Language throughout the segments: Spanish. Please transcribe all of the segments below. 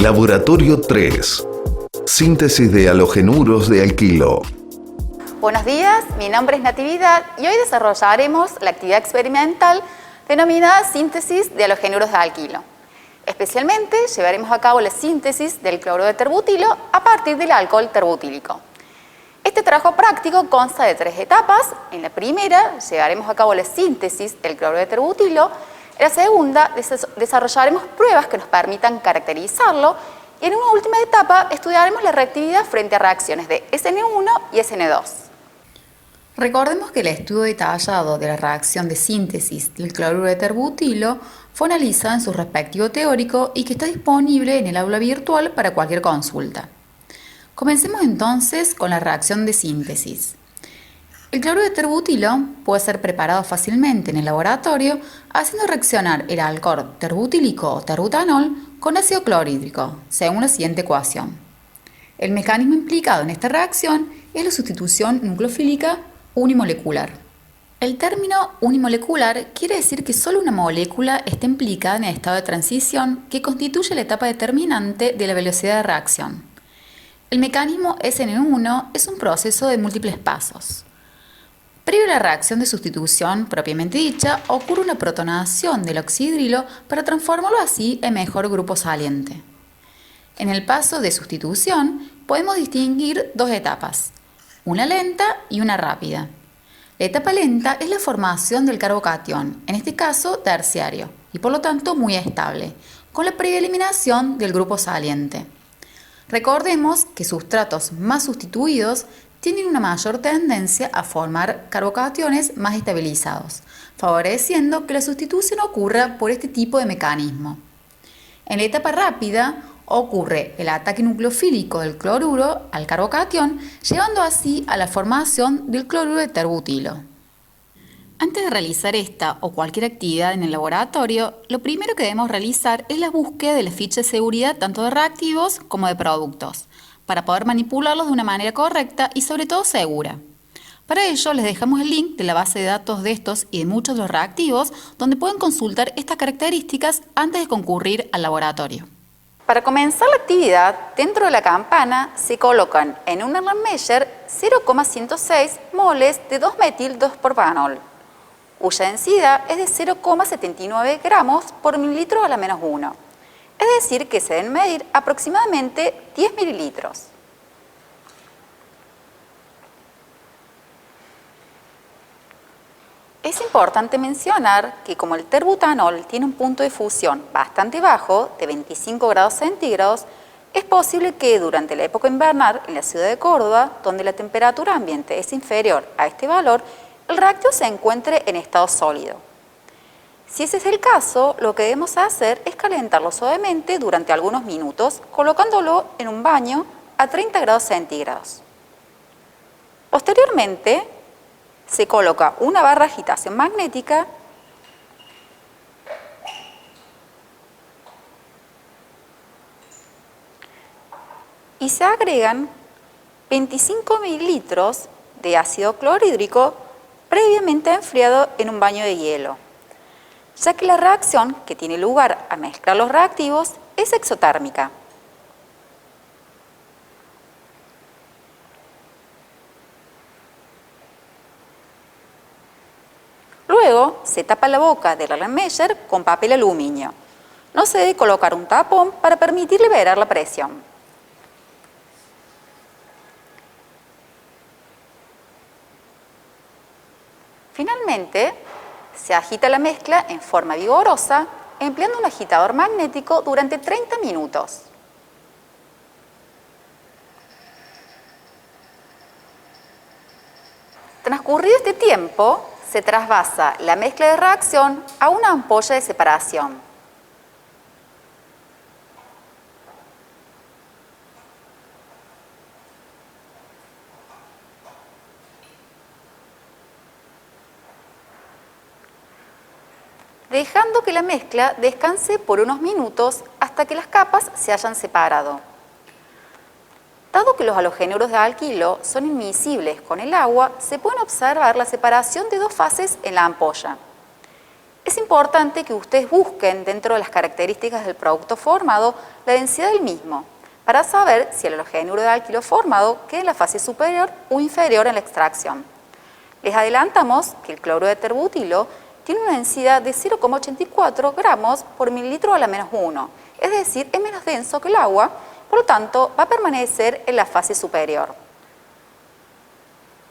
Laboratorio 3. Síntesis de halogenuros de alquilo. Buenos días, mi nombre es Natividad y hoy desarrollaremos la actividad experimental denominada síntesis de halogenuros de alquilo. Especialmente llevaremos a cabo la síntesis del cloruro de terbutilo a partir del alcohol terbutílico. Este trabajo práctico consta de 3 etapas. En la primera llevaremos a cabo la síntesis del cloruro de terbutilo. En la segunda desarrollaremos pruebas que nos permitan caracterizarlo. Y en una última etapa estudiaremos la reactividad frente a reacciones de SN1 y SN2. Recordemos que el estudio detallado de la reacción de síntesis del cloruro de terbutilo fue analizado en su respectivo teórico y que está disponible en el aula virtual para cualquier consulta. Comencemos entonces con la reacción de síntesis. El cloruro de terbutilo puede ser preparado fácilmente en el laboratorio haciendo reaccionar el alcohol terbutílico o terbutanol con ácido clorhídrico, según la siguiente ecuación. El mecanismo implicado en esta reacción es la sustitución nucleofílica unimolecular. El término unimolecular quiere decir que solo una molécula está implicada en el estado de transición que constituye la etapa determinante de la velocidad de reacción. El mecanismo SN1 es un proceso de múltiples pasos. Previo a la reacción de sustitución propiamente dicha, ocurre una protonación del oxihidrilo para transformarlo así en mejor grupo saliente. En el paso de sustitución podemos distinguir 2 etapas, una lenta y una rápida. La etapa lenta es la formación del carbocatión, en este caso terciario, y por lo tanto muy estable, con la previa eliminación del grupo saliente. Recordemos que sustratos más sustituidos tienen una mayor tendencia a formar carbocationes más estabilizados, favoreciendo que la sustitución ocurra por este tipo de mecanismo. En la etapa rápida ocurre el ataque nucleofílico del cloruro al carbocatión, llevando así a la formación del cloruro de terbutilo. Antes de realizar esta o cualquier actividad en el laboratorio, lo primero que debemos realizar es la búsqueda de la ficha de seguridad tanto de reactivos como de productos, para poder manipularlos de una manera correcta y sobre todo segura. Para ello les dejamos el link de la base de datos de estos y de muchos de los reactivos, donde pueden consultar estas características antes de concurrir al laboratorio. Para comenzar la actividad, dentro de la campana se colocan en un Erlenmeyer 0,106 moles de 2-metil-2-propanol, cuya densidad es de 0,79 gramos por mililitro a la menos 1. Es decir, que se deben medir aproximadamente 10 mililitros. Es importante mencionar que como el terbutanol tiene un punto de fusión bastante bajo, de 25 grados centígrados, es posible que durante la época invernal en la ciudad de Córdoba, donde la temperatura ambiente es inferior a este valor, el reactivo se encuentre en estado sólido. Si ese es el caso, lo que debemos hacer es calentarlo suavemente durante algunos minutos, colocándolo en un baño a 30 grados centígrados. Posteriormente, se coloca una barra de agitación magnética y se agregan 25 mililitros de ácido clorhídrico previamente enfriado en un baño de hielo, ya que la reacción que tiene lugar al mezclar los reactivos es exotérmica. Luego se tapa la boca del Erlenmeyer con papel aluminio. No se debe colocar un tapón para permitir liberar la presión. Finalmente, se agita la mezcla en forma vigorosa, empleando un agitador magnético durante 30 minutos. Transcurrido este tiempo, se trasvasa la mezcla de reacción a una ampolla de separación. Dejando que la mezcla descanse por unos minutos hasta que las capas se hayan separado. Dado que los halogenuros de alquilo son inmiscibles con el agua, se puede observar la separación de 2 fases en la ampolla. Es importante que ustedes busquen dentro de las características del producto formado la densidad del mismo, para saber si el halogenuro de alquilo formado queda en la fase superior o inferior en la extracción. Les adelantamos que el cloruro de terbutilo tiene una densidad de 0,84 gramos por mililitro a la menos 1, es decir, es menos denso que el agua, por lo tanto va a permanecer en la fase superior.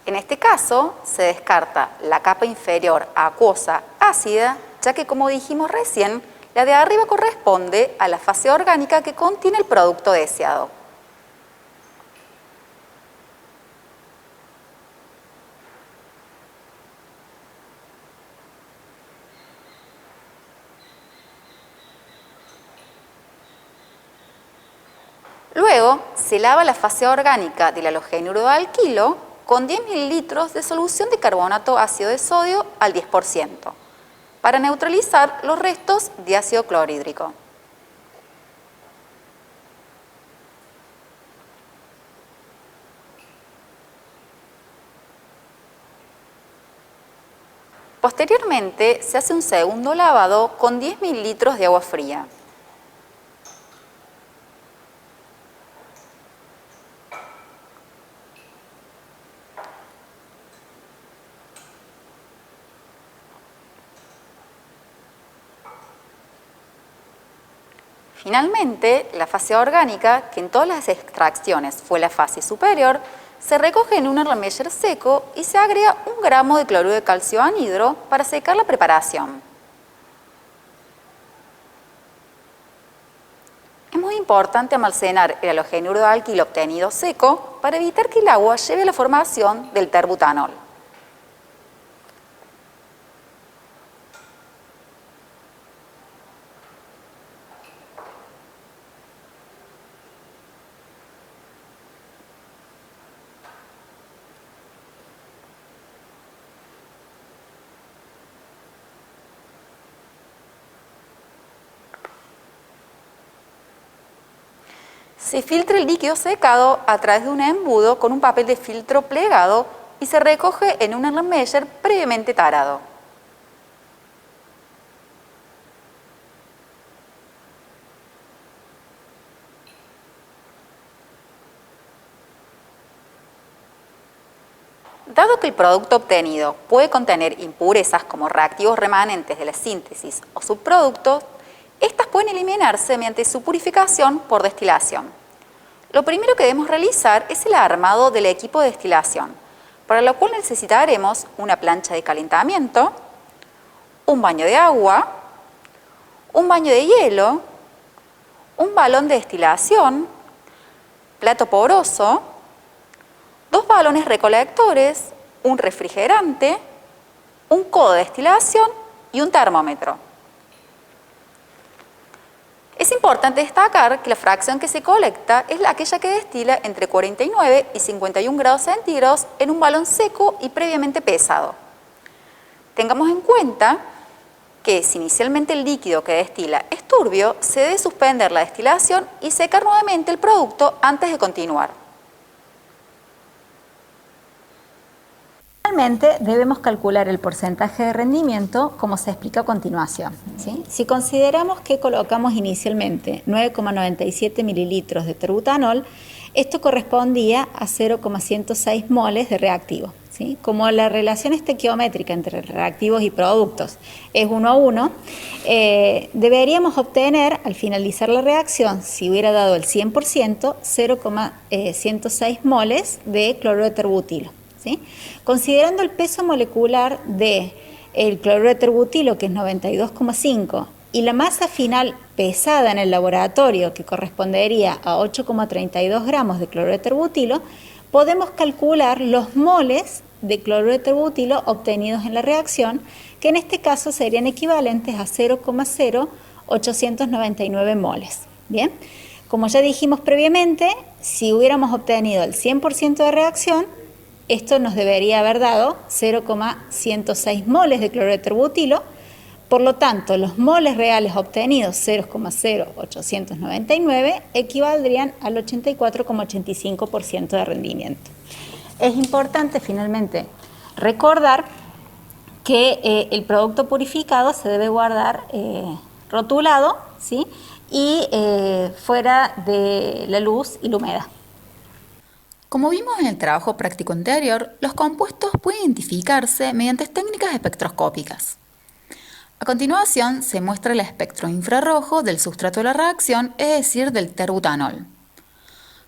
En este caso se descarta la capa inferior acuosa ácida, ya que como dijimos recién, la de arriba corresponde a la fase orgánica que contiene el producto deseado. Luego se lava la fase orgánica del halogenuro de alquilo con 10 mililitros de solución de carbonato ácido de sodio al 10%, para neutralizar los restos de ácido clorhídrico. Posteriormente se hace un segundo lavado con 10 mililitros de agua fría. Finalmente, la fase orgánica, que en todas las extracciones fue la fase superior, se recoge en un Erlenmeyer seco y se agrega 1 gramo de cloruro de calcio anhidro para secar la preparación. Es muy importante almacenar el halogenuro de alquilo obtenido seco para evitar que el agua lleve a la formación del terbutanol. Se filtra el líquido secado a través de un embudo con un papel de filtro plegado y se recoge en un Erlenmeyer previamente tarado. Dado que el producto obtenido puede contener impurezas como reactivos remanentes de la síntesis o subproductos, estas pueden eliminarse mediante su purificación por destilación. Lo primero que debemos realizar es el armado del equipo de destilación, para lo cual necesitaremos una plancha de calentamiento, un baño de agua, un baño de hielo, un balón de destilación, plato poroso, 2 balones recolectores, un refrigerante, un codo de destilación y un termómetro. Es importante destacar que la fracción que se colecta es aquella que destila entre 49 y 51 grados centígrados en un balón seco y previamente pesado. Tengamos en cuenta que si inicialmente el líquido que destila es turbio, se debe suspender la destilación y secar nuevamente el producto antes de continuar. Finalmente, debemos calcular el porcentaje de rendimiento como se explica a continuación, ¿sí? Si consideramos que colocamos inicialmente 9,97 mililitros de terbutanol, esto correspondía a 0,106 moles de reactivo, ¿sí? Como la relación estequiométrica entre reactivos y productos es 1 a 1, deberíamos obtener al finalizar la reacción, si hubiera dado el 100%, 0,106 moles de cloruro de terbutilo. ¿Sí? Considerando el peso molecular del cloruro de terbutilo, que es 92,5, y la masa final pesada en el laboratorio, que correspondería a 8,32 gramos de cloruro de terbutilo, podemos calcular los moles de cloruro de terbutilo obtenidos en la reacción, que en este caso serían equivalentes a 0,0899 moles. Bien, como ya dijimos previamente, si hubiéramos obtenido el 100% de reacción, esto nos debería haber dado 0,106 moles de cloruro de terbutilo, por lo tanto, los moles reales obtenidos, 0,0899, equivaldrían al 84,85% de rendimiento. Es importante, finalmente, recordar que el producto purificado se debe guardar rotulado, ¿sí? Y fuera de la luz y la humedad. Como vimos en el trabajo práctico anterior, los compuestos pueden identificarse mediante técnicas espectroscópicas. A continuación se muestra el espectro infrarrojo del sustrato de la reacción, es decir, del terbutanol.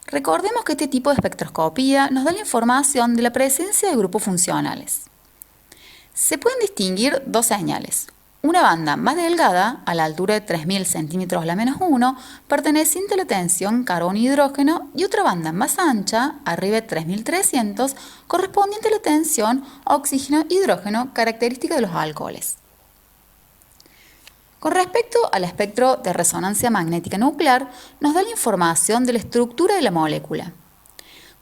Recordemos que este tipo de espectroscopía nos da la información de la presencia de grupos funcionales. Se pueden distinguir dos señales. Una banda más delgada, a la altura de 3000 centímetros la menos 1, perteneciente a la tensión carbono-hidrógeno, y otra banda más ancha, arriba de 3300, correspondiente a la tensión oxígeno-hidrógeno, característica de los alcoholes. Con respecto al espectro de resonancia magnética nuclear, nos da la información de la estructura de la molécula.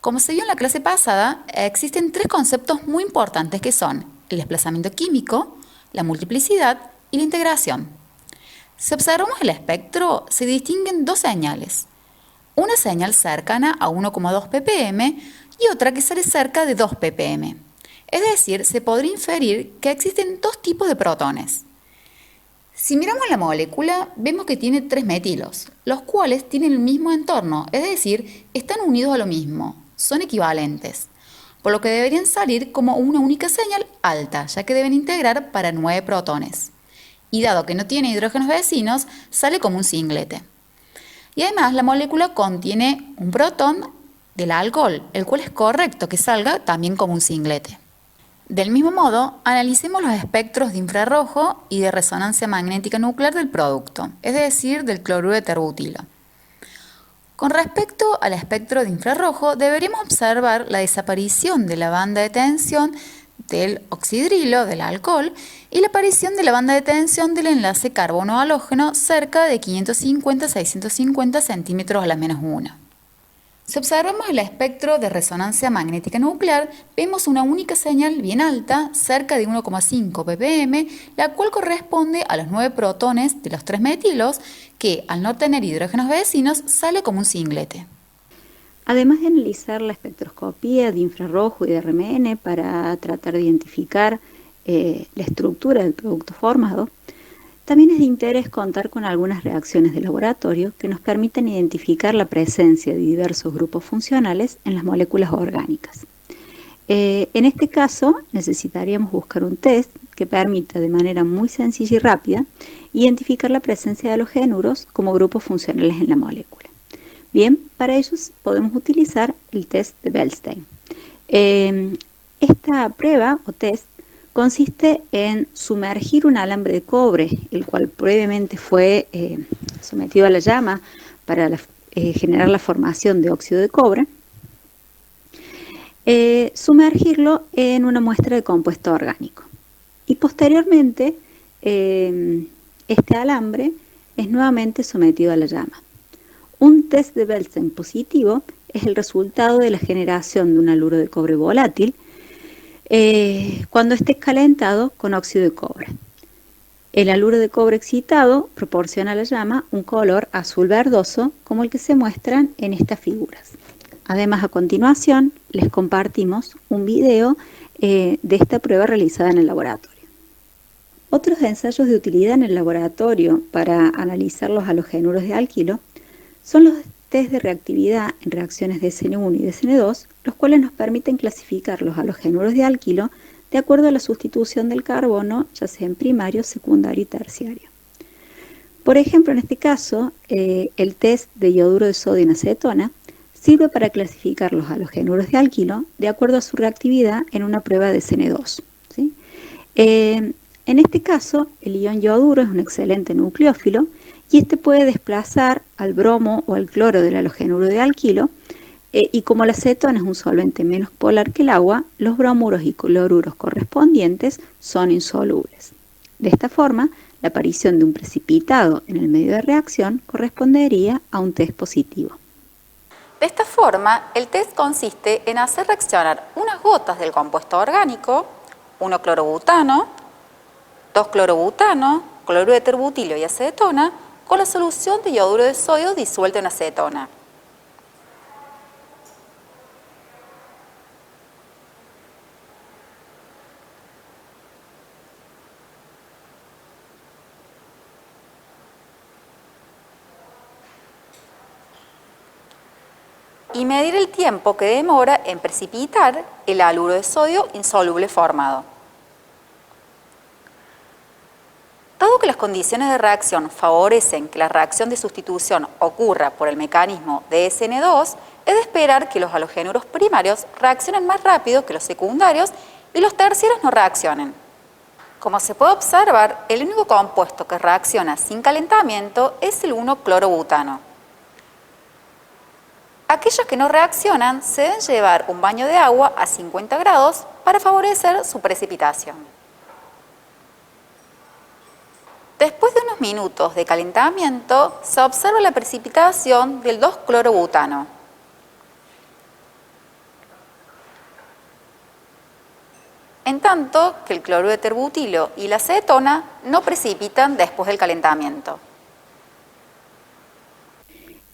Como se vio en la clase pasada, existen tres conceptos muy importantes que son el desplazamiento químico, la multiplicidad y la integración. Si observamos el espectro, se distinguen dos señales. Una señal cercana a 1,2 ppm y otra que sale cerca de 2 ppm. Es decir, se podría inferir que existen dos tipos de protones. Si miramos la molécula, vemos que tiene 3 metilos, los cuales tienen el mismo entorno, es decir, están unidos a lo mismo, son equivalentes, por lo que deberían salir como una única señal alta, ya que deben integrar para 9 protones. Y dado que no tiene hidrógenos vecinos, sale como un singlete. Y además la molécula contiene un protón del alcohol, el cual es correcto que salga también como un singlete. Del mismo modo, analicemos los espectros de infrarrojo y de resonancia magnética nuclear del producto, es decir, del cloruro de terbutilo. Con respecto al espectro de infrarrojo, deberíamos observar la desaparición de la banda de tensión del oxidrilo, del alcohol, y la aparición de la banda de tensión del enlace carbono-halógeno cerca de 550-650 centímetros a la menos 1. Si observamos el espectro de resonancia magnética nuclear, vemos una única señal bien alta, cerca de 1,5 ppm, la cual corresponde a los 9 protones de los 3 metilos, que al no tener hidrógenos vecinos sale como un singlete. Además de analizar la espectroscopía de infrarrojo y de RMN para tratar de identificar la estructura del producto formado, también es de interés contar con algunas reacciones de laboratorio que nos permiten identificar la presencia de diversos grupos funcionales en las moléculas orgánicas. En este caso, necesitaríamos buscar un test que permita de manera muy sencilla y rápida identificar la presencia de halogenuros como grupos funcionales en la molécula. Bien, para ellos podemos utilizar el test de Beilstein. Esta prueba o test consiste en sumergir un alambre de cobre, el cual previamente fue sometido a la llama para generar la formación de óxido de cobre, sumergirlo en una muestra de compuesto orgánico. Y posteriormente, este alambre es nuevamente sometido a la llama. Un test de Beilstein positivo es el resultado de la generación de un haluro de cobre volátil cuando esté calentado con óxido de cobre. El haluro de cobre excitado proporciona a la llama un color azul verdoso como el que se muestran en estas figuras. Además, a continuación les compartimos un video de esta prueba realizada en el laboratorio. Otros ensayos de utilidad en el laboratorio para analizar los halogenuros de alquilo son los test de reactividad en reacciones de SN1 y de SN2, los cuales nos permiten clasificar los halogenuros de alquilo de acuerdo a la sustitución del carbono, ya sea en primario, secundario y terciario. Por ejemplo, en este caso, el test de iodouro de sodio en acetona sirve para clasificar los halogenuros de alquilo de acuerdo a su reactividad en una prueba de SN2. ¿Sí? En este caso, el ion yoduro es un excelente nucleófilo y este puede desplazar al bromo o al cloro del halogenuro de alquilo y como la acetona es un solvente menos polar que el agua, los bromuros y cloruros correspondientes son insolubles. De esta forma, la aparición de un precipitado en el medio de reacción correspondería a un test positivo. De esta forma, el test consiste en hacer reaccionar unas gotas del compuesto orgánico, 1-clorobutano, 2-clorobutano, cloruro de terbutilio y acetona, con la solución de iodouro de sodio disuelta en acetona. y medir el tiempo que demora en precipitar el haluro de sodio insoluble formado. Dado que las condiciones de reacción favorecen que la reacción de sustitución ocurra por el mecanismo de SN2, es de esperar que los halogenuros primarios reaccionen más rápido que los secundarios y los terciarios no reaccionen. Como se puede observar, el único compuesto que reacciona sin calentamiento es el 1-clorobutano. Aquellos que no reaccionan se deben llevar un baño de agua a 50 grados para favorecer su precipitación. Después de unos minutos de calentamiento, se observa la precipitación del 2-clorobutano. En tanto que el cloruro de terbutilo y la acetona no precipitan después del calentamiento.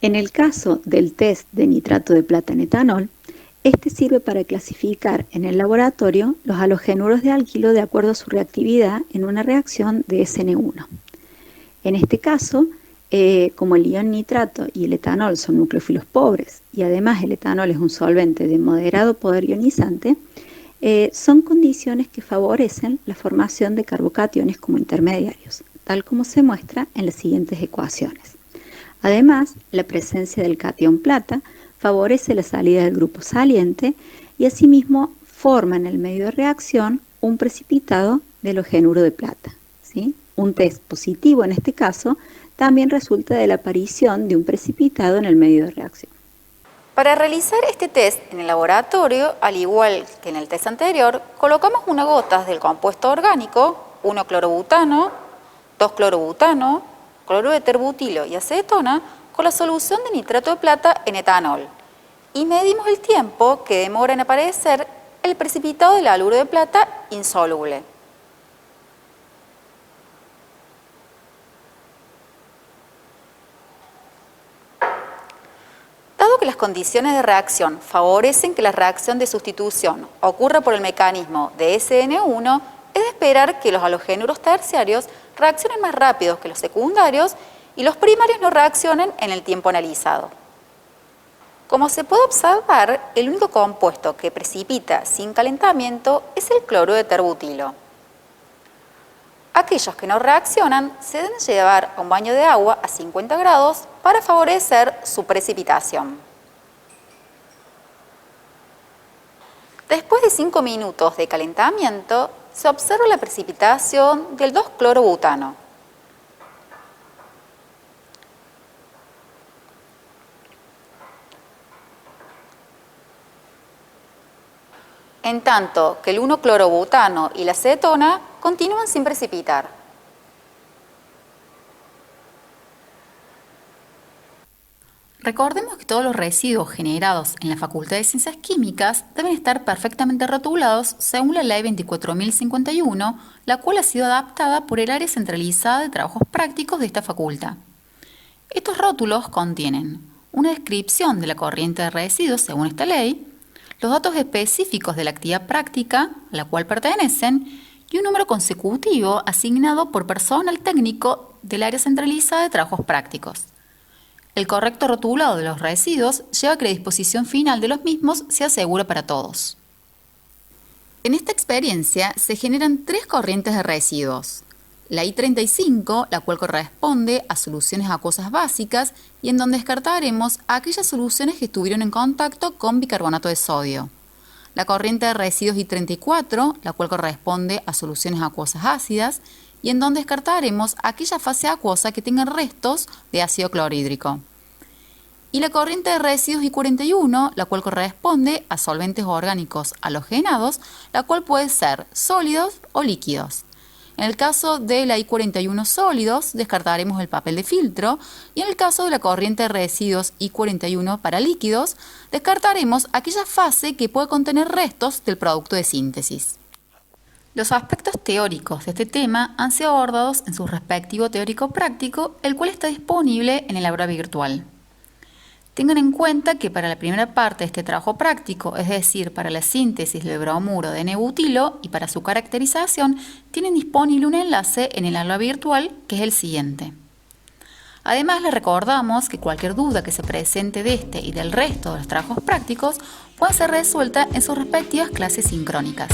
En el caso del test de nitrato de plata en etanol, este sirve para clasificar en el laboratorio los halogenuros de alquilo de acuerdo a su reactividad en una reacción de SN1. En este caso, como el ion nitrato y el etanol son nucleófilos pobres y además el etanol es un solvente de moderado poder ionizante, son condiciones que favorecen la formación de carbocationes como intermediarios, tal como se muestra en las siguientes ecuaciones. Además, la presencia del catión plata favorece la salida del grupo saliente y asimismo forma en el medio de reacción un precipitado de halogenuro de plata, ¿sí? Un test positivo en este caso también resulta de la aparición de un precipitado en el medio de reacción. Para realizar este test en el laboratorio, al igual que en el test anterior, colocamos unas gotas del compuesto orgánico, 1-clorobutano, 2-clorobutano, cloruro de terbutilo y acetona con la solución de nitrato de plata en etanol y medimos el tiempo que demora en aparecer el precipitado del haluro de plata insoluble. Dado que las condiciones de reacción favorecen que la reacción de sustitución ocurra por el mecanismo de SN1, es de esperar que los halogenuros terciarios reaccionen más rápidos que los secundarios y los primarios no reaccionen en el tiempo analizado. Como se puede observar, el único compuesto que precipita sin calentamiento es el cloruro de terbutilo. Aquellos que no reaccionan se deben llevar a un baño de agua a 50 grados para favorecer su precipitación. Después de 5 minutos de calentamiento, se observa la precipitación del 2-clorobutano. En tanto que el 1-clorobutano y la acetona continúan sin precipitar. Recordemos que todos los residuos generados en la Facultad de Ciencias Químicas deben estar perfectamente rotulados según la Ley 24.051, la cual ha sido adaptada por el Área Centralizada de Trabajos Prácticos de esta facultad. Estos rótulos contienen una descripción de la corriente de residuos según esta ley, los datos específicos de la actividad práctica a la cual pertenecen y un número consecutivo asignado por personal técnico del Área Centralizada de Trabajos Prácticos. El correcto rotulado de los residuos lleva a que la disposición final de los mismos sea segura para todos. En esta experiencia se generan 3 corrientes de residuos. La I35, la cual corresponde a soluciones acuosas básicas y en donde descartaremos aquellas soluciones que estuvieron en contacto con bicarbonato de sodio. La corriente de residuos I34, la cual corresponde a soluciones acuosas ácidas y en donde descartaremos aquella fase acuosa que tenga restos de ácido clorhídrico. Y la corriente de residuos I41, la cual corresponde a solventes orgánicos halogenados, la cual puede ser sólidos o líquidos. En el caso de la I41 sólidos, descartaremos el papel de filtro y en el caso de la corriente de residuos I41 para líquidos, descartaremos aquella fase que puede contener restos del producto de síntesis. Los aspectos teóricos de este tema han sido abordados en su respectivo teórico práctico, el cual está disponible en el aula virtual. Tengan en cuenta que para la primera parte de este trabajo práctico, es decir, para la síntesis del bromuro de N-butilo y para su caracterización, tienen disponible un enlace en el aula virtual que es el siguiente. Además, le recordamos que cualquier duda que se presente de este y del resto de los trabajos prácticos puede ser resuelta en sus respectivas clases sincrónicas.